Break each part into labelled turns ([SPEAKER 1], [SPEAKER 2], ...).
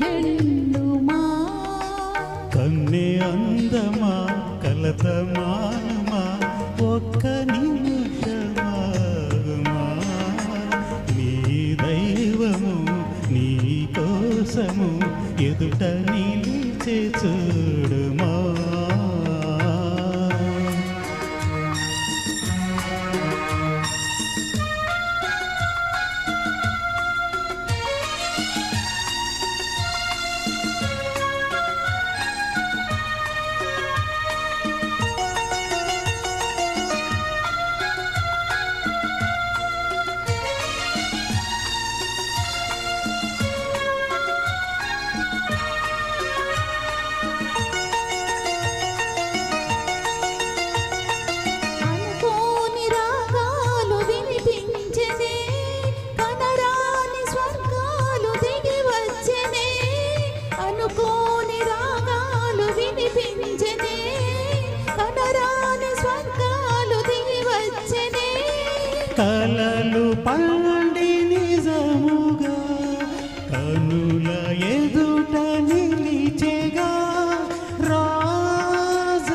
[SPEAKER 1] వెళ్ళుమా.
[SPEAKER 2] కన్నే అందమా కలత మానుమా ఒక్క నిమిషమాగుమా. నీ దైవము నీ కోసము ఎదుట నిలిచే చూడుమా. కలలు పండి నిజముగా కనుల ఎదుట నిలిచెగా రాజాబిలి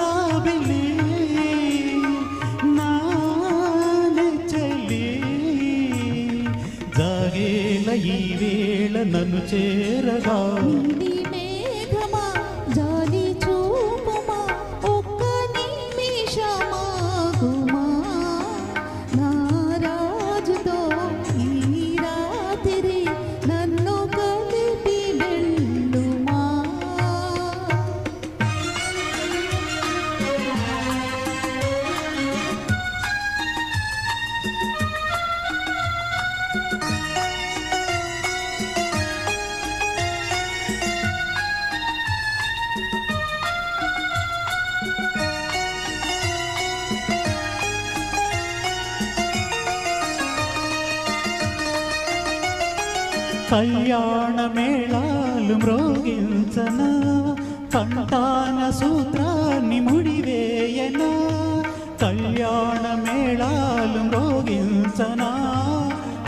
[SPEAKER 2] నానెచ్చలి జాగేల ఈ వేళ నన్ను చేరగా. కళ్యాణ మేళాలు మ్రోగించనా కంఠాన సూత్రాన్ని ముడివేయనా. కళ్యాణ మేళాలు మ్రోగించనా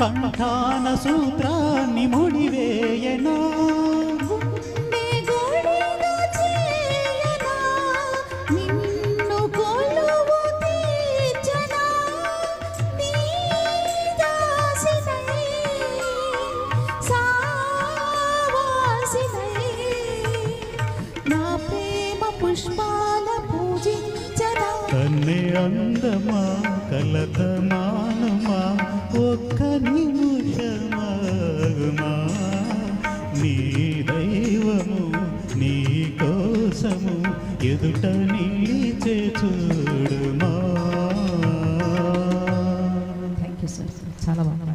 [SPEAKER 2] కంఠాన సూత్రాన్ని ముడివేయనా.
[SPEAKER 1] పుష్పాల పూజించనా.
[SPEAKER 2] కన్నే అందమా కలత మానుమా ఒక్క నిమిషమాగుమా. నీ దైవము నీ కోసము ఎదుట నిలిచే చూడుమా.
[SPEAKER 1] థ్యాంక్ యూ సార్, చాలా బాగా.